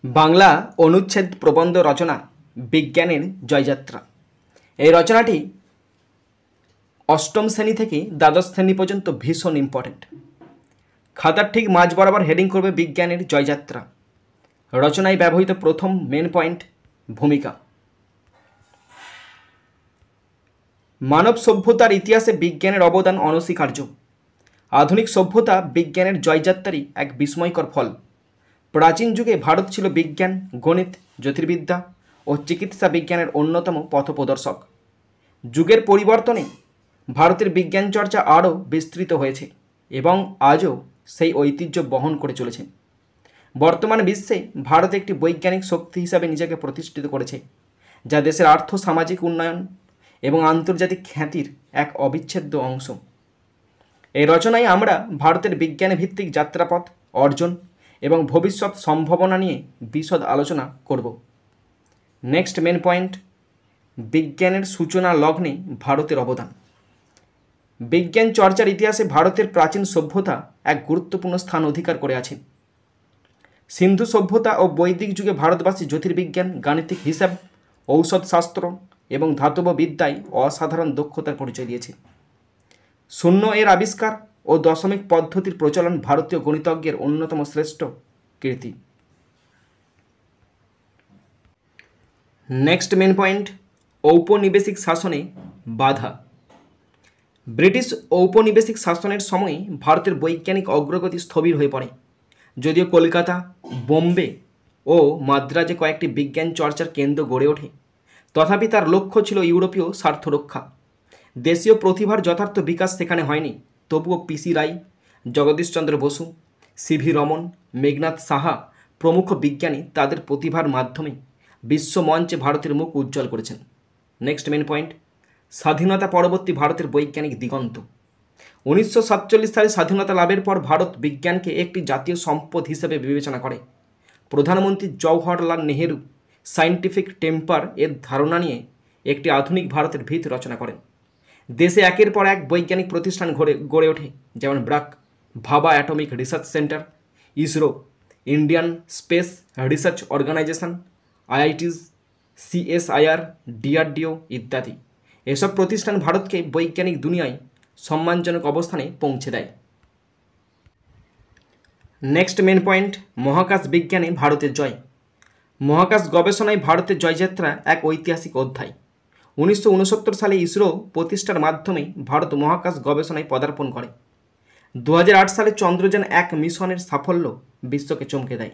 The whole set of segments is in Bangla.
বাংলা অনুচ্ছেদ প্রবন্ধ রচনা বিজ্ঞানের জয়যাত্রা। এই রচনাটি অষ্টম শ্রেণী থেকে দ্বাদশ শ্রেণী পর্যন্ত ভীষণ ইম্পর্টেন্ট। খাতার ঠিক মাঝ বরাবর হেডিং করবে বিজ্ঞানের জয়যাত্রা। রচনায় ব্যবহৃত প্রথম মেন পয়েন্ট ভূমিকা। মানব সভ্যতার ইতিহাসে বিজ্ঞানের অবদান অনস্বীকার্য। আধুনিক সভ্যতা বিজ্ঞানের জয়যাত্রারই এক বিস্ময়কর ফল। প্রাচীন যুগে ভারত ছিল বিজ্ঞান, গণিত, জ্যোতির্বিদ্যা ও চিকিৎসা বিজ্ঞানের অন্যতম পথপ্রদর্শক। যুগের পরিবর্তনে ভারতের বিজ্ঞান চর্চা আরও বিস্তৃত হয়েছে এবং আজও সেই ঐতিহ্য বহন করে চলেছে। বর্তমান বিশ্বে ভারত একটি বৈজ্ঞানিক শক্তি হিসাবে নিজেকে প্রতিষ্ঠিত করেছে, যা দেশের আর্থ সামাজিক উন্নয়ন এবং আন্তর্জাতিক খ্যাতির এক অবিচ্ছেদ্য অংশ। এই রচনায় আমরা ভারতের বিজ্ঞানে ভিত্তিক যাত্রাপথ, অর্জন এবং ভবিষ্যৎ সম্ভাবনা নিয়ে বিশদ আলোচনা করব। নেক্সট মেন পয়েন্ট, বিজ্ঞানের সূচনা লগ্নে ভারতের অবদান। বিজ্ঞান চর্চার ইতিহাসে ভারতের প্রাচীন সভ্যতা এক গুরুত্বপূর্ণ স্থান অধিকার করে আছে। সিন্ধু সভ্যতা ও বৈদিক যুগে ভারতবাসী জ্যোতির্বিজ্ঞান, গাণিতিক হিসাব, ঔষধশাস্ত্র এবং ধাতব বিদ্যায় অসাধারণ দক্ষতার পরিচয় দিয়েছে। শূন্য এর আবিষ্কার ও দশমিক পদ্ধতির প্রচলন ভারতীয় গণিতজ্ঞের অন্যতম শ্রেষ্ঠ কীর্তি। নেক্সট মেন পয়েন্ট, ঔপনিবেশিক শাসনে বাধা। ব্রিটিশ ঔপনিবেশিক শাসনের সময় ভারতের বৈজ্ঞানিক অগ্রগতি স্থবির হয়ে পড়ে। যদিও কলকাতা, বোম্বে ও মাদ্রাজে কয়েকটি বিজ্ঞান চর্চার কেন্দ্র গড়ে ওঠে, তথাপি তার লক্ষ্য ছিল ইউরোপীয় স্বার্থ রক্ষা। দেশীয় প্রতিভার যথার্থ বিকাশ সেখানে হয়নি। তবুও পিসি রায়, জগদীশচন্দ্র বসু, সিভি রমন, মেঘনাথ সাহা প্রমুখ বিজ্ঞানী তাদের প্রতিভার মাধ্যমে বিশ্ব মঞ্চে ভারতের মুখ উজ্জ্বল করেছেন। নেক্সট মেন পয়েন্ট, স্বাধীনতা পরবর্তী ভারতের বৈজ্ঞানিক দিগন্ত। 1947 সালে স্বাধীনতা লাভের পর ভারত বিজ্ঞানকে একটি জাতীয় সম্পদ হিসেবে বিবেচনা করে। প্রধানমন্ত্রী জওহরলাল নেহেরু সায়েন্টিফিক টেম্পার এর ধারণা নিয়ে একটি আধুনিক ভারতের ভিত রচনা করেন। দেশে একের পর এক বৈজ্ঞানিক প্রতিষ্ঠান গড়ে ওঠে, যেমন BARC, Bhabha atomic research centre, ISRO, Indian space research organisation, IITs, CSIR, DRDO ইত্যাদি। এসব প্রতিষ্ঠান ভারতকে বৈজ্ঞানিক দুনিয়ায় সম্মানজনক অবস্থানে পৌঁছে দেয়। নেক্সট মেন পয়েন্ট, মহাকাশ বিজ্ঞানে ভারতের জয়। মহাকাশ গবেষণায় ভারতের জয়যাত্রা এক ঐতিহাসিক অধ্যায়। 1969 সালে ইসরো প্রতিষ্ঠার মাধ্যমে ভারত মহাকাশ গবেষণায় পদার্পণ করে। 2008 সালে চন্দ্রযান 1 মিশনের সাফল্য বিশ্বকে চমকে দেয়।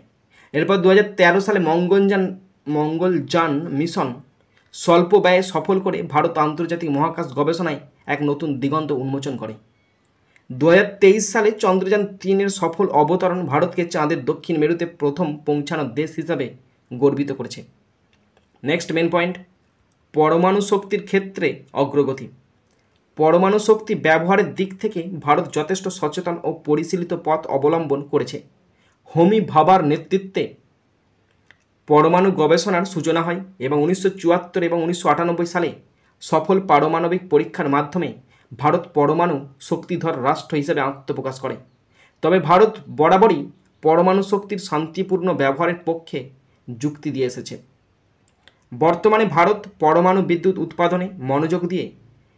এরপর 2013 সালে মঙ্গলযান মিশন স্বল্প ব্যয়ে সফল করে ভারত আন্তর্জাতিক মহাকাশ গবেষণায় এক নতুন দিগন্ত উন্মোচন করে। 2023 সালে চন্দ্রযান 3 সফল অবতরণ ভারতকে চাঁদের দক্ষিণ মেরুতে প্রথম পৌঁছানো দেশ হিসাবে গর্বিত করেছে। নেক্সট মেন পয়েন্ট, পরমাণু শক্তির ক্ষেত্রে অগ্রগতি। পরমাণু শক্তি ব্যবহারের দিক থেকে ভারত যথেষ্ট সচেতন ও পরিশীলিত পথ অবলম্বন করেছে। হোমি ভাবার নেতৃত্বে পরমাণু গবেষণার সূচনা হয় এবং 1974 এবং 1998 সালে সফল পারমাণবিক পরীক্ষার মাধ্যমে ভারত পরমাণু শক্তিধর রাষ্ট্র হিসেবে আত্মপ্রকাশ করে। তবে ভারত বরাবরই পরমাণু শক্তির শান্তিপূর্ণ ব্যবহারের পক্ষে যুক্তি দিয়ে এসেছে। বর্তমানে ভারত পরমাণু বিদ্যুৎ উৎপাদনে মনোযোগ দিয়ে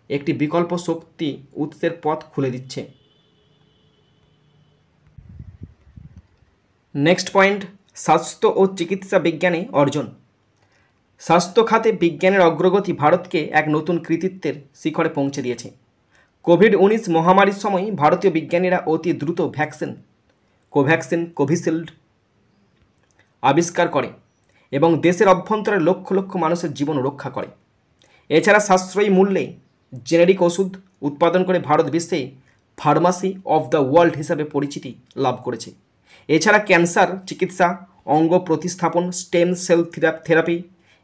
একটি বিকল্প শক্তি উৎসের পথ খুলে দিচ্ছে। নেক্সট পয়েন্ট, স্বাস্থ্য ও চিকিৎসা বিজ্ঞানে অর্জন। স্বাস্থ্য খাতে বিজ্ঞানের অগ্রগতি ভারতকে এক নতুন কৃতিত্বের শিখরে পৌঁছে দিয়েছে। কোভিড-19 মহামারীর সময় ভারতীয় বিজ্ঞানীরা অতি দ্রুত ভ্যাকসিন, কোভিশিল্ড আবিষ্কার করে এবং দেশের অভ্যন্তরে লক্ষ লক্ষ মানুষের জীবন রক্ষা করে। এছাড়া সাশ্রয়ী মূল্যে জেনেরিক ওষুধ উৎপাদন করে ভারত বিশ্বে ফার্মাসি অফ দ্য ওয়ার্ল্ড হিসাবে পরিচিতি লাভ করেছে। এছাড়া ক্যান্সার চিকিৎসা, অঙ্গ প্রতিস্থাপন, স্টেম সেল থেরাপি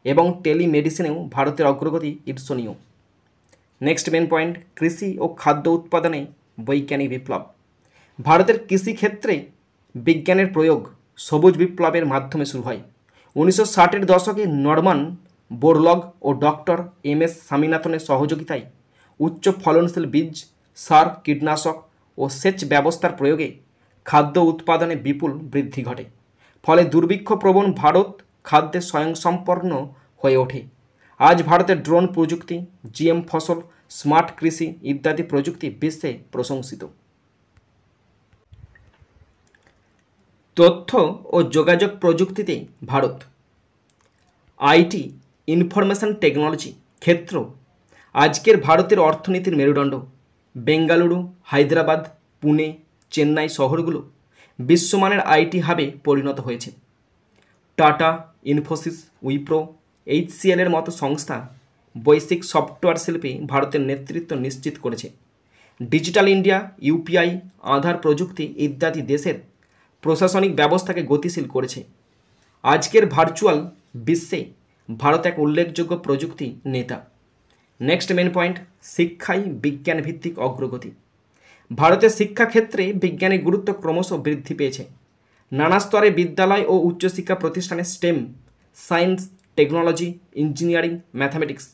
এবং টেলিমেডিসিনেও ভারতের অগ্রগতি ঈর্ষণীয়। নেক্সট মেন পয়েন্ট, কৃষি ও খাদ্য উৎপাদনে বৈজ্ঞানিক বিপ্লব। ভারতের কৃষিক্ষেত্রে বিজ্ঞানের প্রয়োগ সবুজ বিপ্লবের মাধ্যমে শুরু হয়। 1960-এর দশকে নরমান বোরলগ ও ডক্টর MS স্বামীনাথনের সহযোগিতায় উচ্চ ফলনশীল বীজ, সার, কীটনাশক ও সেচ ব্যবস্থার প্রয়োগে খাদ্য উৎপাদনে বিপুল বৃদ্ধি ঘটে। ফলে দুর্ভিক্ষপ্রবণ ভারত খাদ্যে স্বয়ংসম্পন্ন হয়ে ওঠে। আজ ভারতের ড্রোন প্রযুক্তি, জিএম ফসল, স্মার্ট কৃষি ইত্যাদি প্রযুক্তি বিশ্বে প্রশংসিত। তথ্য ও যোগাযোগ প্রযুক্তিতে ভারত আইটি, ইনফরমেশন টেকনোলজি ক্ষেত্র আজকের ভারতের অর্থনীতির মেরুদণ্ড। বেঙ্গালুরু, হায়দ্রাবাদ, পুনে, চেন্নাই শহরগুলো বিশ্বমানের আইটি হাবে পরিণত হয়েছে। টাটা, ইনফোসিস, উইপ্রো, HCL এর মতো সংস্থা বৈশ্বিক সফটওয়্যার শিল্পে ভারতের নেতৃত্ব নিশ্চিত করেছে। ডিজিটাল ইন্ডিয়া, ইউপিআই, আধার প্রযুক্তি ইত্যাদি দেশের প্রশাসনিক ব্যবস্থাকে গতিশীল করেছে। আজকের ভার্চুয়াল বিশ্বে ভারত এক উল্লেখযোগ্য প্রযুক্তি নেতা। নেক্সট মেন পয়েন্ট, শিক্ষায় বিজ্ঞান ভিত্তিক অগ্রগতি। ভারতের শিক্ষাক্ষেত্রে বিজ্ঞানের গুরুত্ব ক্রমশ বৃদ্ধি পেয়েছে। নানা স্তরে বিদ্যালয় ও উচ্চশিক্ষা প্রতিষ্ঠানে stem, science, technology, engineering, mathematics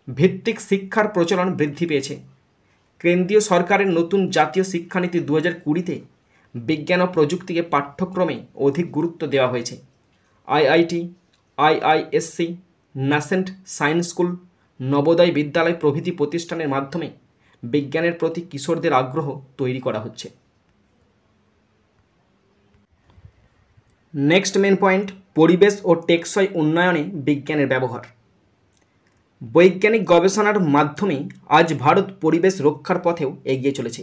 ভিত্তিক শিক্ষার প্রচলন বৃদ্ধি পেয়েছে। কেন্দ্রীয় সরকারের নতুন জাতীয় শিক্ষানীতি 2020-তে বিজ্ঞান ও প্রযুক্তিকে পাঠ্যক্রমে অধিক গুরুত্ব দেওয়া হয়েছে। IIT, IISc, nascent science school, Navodaya বিদ্যালয় প্রভৃতি প্রতিষ্ঠানের মাধ্যমে বিজ্ঞানের প্রতি কিশোরদের আগ্রহ তৈরি করা হচ্ছে। নেক্সট মেন পয়েন্ট, পরিবেশ ও টেকসই উন্নয়নে বিজ্ঞানের ব্যবহার। বৈজ্ঞানিক গবেষণার মাধ্যমে আজ ভারত পরিবেশ রক্ষার পথেও এগিয়ে চলেছে।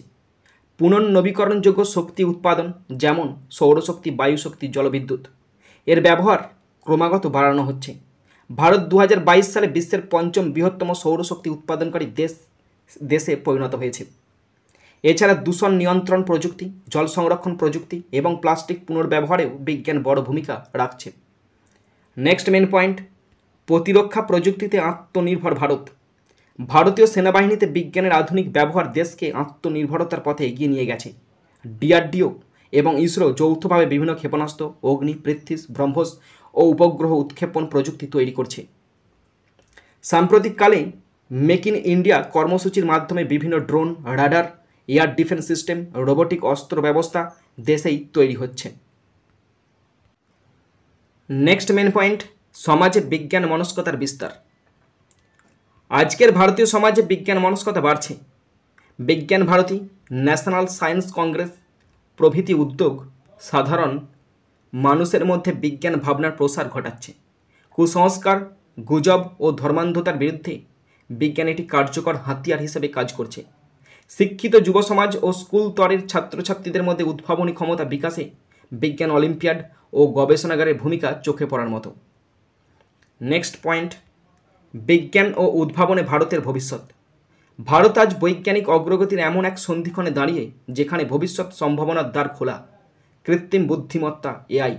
পুনর্নবীকরণযোগ্য শক্তি উৎপাদন, যেমন সৌরশক্তি, বায়ুশক্তি, জলবিদ্যুৎ এর ব্যবহার ক্রমাগত বাড়ানো হচ্ছে। ভারত 2022 সালে বিশ্বের 5ম বৃহত্তম সৌরশক্তি উৎপাদনকারী দেশে পরিণত হয়েছে। এছাড়া দূষণ নিয়ন্ত্রণ প্রযুক্তি, জল সংরক্ষণ প্রযুক্তি এবং প্লাস্টিক পুনর্ব্যবহারেও বিজ্ঞান বড় ভূমিকা রাখছে। নেক্সট মেন পয়েন্ট, প্রতিরক্ষা প্রযুক্তিতে আত্মনির্ভর ভারত। ভারতীয় সেনাবাহিনীতে বিজ্ঞানের আধুনিক ব্যবহার দেশকে আত্মনির্ভরতার পথে এগিয়ে নিয়ে গেছে। ডিআরডিও এবং ইসরো যৌথভাবে বিভিন্ন ক্ষেপণাস্ত্র, অগ্নি, পৃথ্বীস, ব্রহ্মস ও উপগ্রহ উৎক্ষেপণ প্রযুক্তি তৈরি করছে। সাম্প্রতিককালে মেক ইন ইন্ডিয়া কর্মসূচির মাধ্যমে বিভিন্ন drone, radar, air defence system, robotic অস্ত্র ব্যবস্থা দেশেই তৈরি হচ্ছে। নেক্সট মেন পয়েন্ট, সমাজে বিজ্ঞান মনস্কতার বিস্তার। আজকের ভারতীয় সমাজে বিজ্ঞান মনস্কতা বাড়ছে। বিজ্ঞান ভারতী, ন্যাশনাল সায়েন্স কংগ্রেস প্রভৃতি উদ্যোগ সাধারণ মানুষের মধ্যে বিজ্ঞান ভাবনার প্রসার ঘটাচ্ছে। কুসংস্কার, গুজব ও ধর্মান্ধতার বিরুদ্ধে বিজ্ঞান একটি কার্যকর হাতিয়ার হিসেবে কাজ করছে। শিক্ষিত যুব সমাজ ও স্কুল স্তরের ছাত্রছাত্রীদের মধ্যে উদ্ভাবনী ক্ষমতা বিকাশে বিজ্ঞান অলিম্পিয়াড ও গবেষণাগারের ভূমিকা চোখে পড়ার মতো। নেক্সট পয়েন্ট, বিজ্ঞান ও উদ্ভাবনে ভারতের ভবিষ্যৎ। ভারত আজ বৈজ্ঞানিক অগ্রগতির এমন এক সন্ধিক্ষণে দাঁড়িয়ে যেখানে ভবিষ্যৎ সম্ভাবনার দ্বার খোলা। কৃত্রিম বুদ্ধিমত্তা, AI,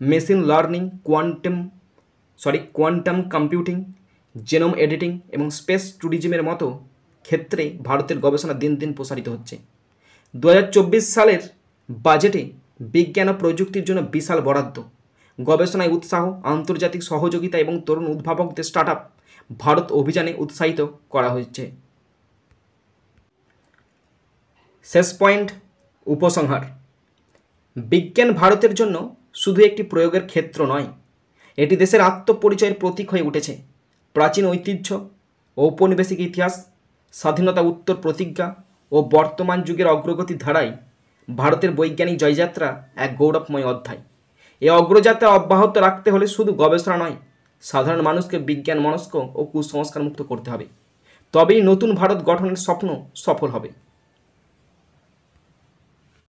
machine learning, quantum computing, genome editing এবং স্পেস ট্যুরিজমের মতো ক্ষেত্রে ভারতের গবেষণা দিন দিন প্রসারিত হচ্ছে। 2024 সালের বাজেটে বিজ্ঞান ও প্রযুক্তির জন্য বিশাল বরাদ্দ, গবেষণায় উৎসাহ, আন্তর্জাতিক সহযোগিতা এবং তরুণ উদ্ভাবকদের স্টার্টআপ ভারত অভিযানে উৎসাহিত করা হয়েছে। শেষ পয়েন্ট, উপসংহার। বিজ্ঞান ভারতের জন্য শুধু একটি প্রয়োগের ক্ষেত্র নয়, এটি দেশের আত্মপরিচয়ের প্রতীক হয়ে উঠেছে। প্রাচীন ঐতিহ্য, ঔপনিবেশিক ইতিহাস, স্বাধীনতা উত্তর প্রতিজ্ঞা ও বর্তমান যুগের অগ্রগতি ধারায় ভারতের বৈজ্ঞানিক জয়যাত্রা এক গৌরবময় অধ্যায়। এই অগ্রযাত্রা অব্যাহত রাখতে হলে শুধু গবেষণা নয়, সাধারণ মানুষকে বিজ্ঞান মনস্ক ও কুসংস্কার মুক্ত করতে হবে। তবেই নতুন ভারত গঠনের স্বপ্ন সফল হবে।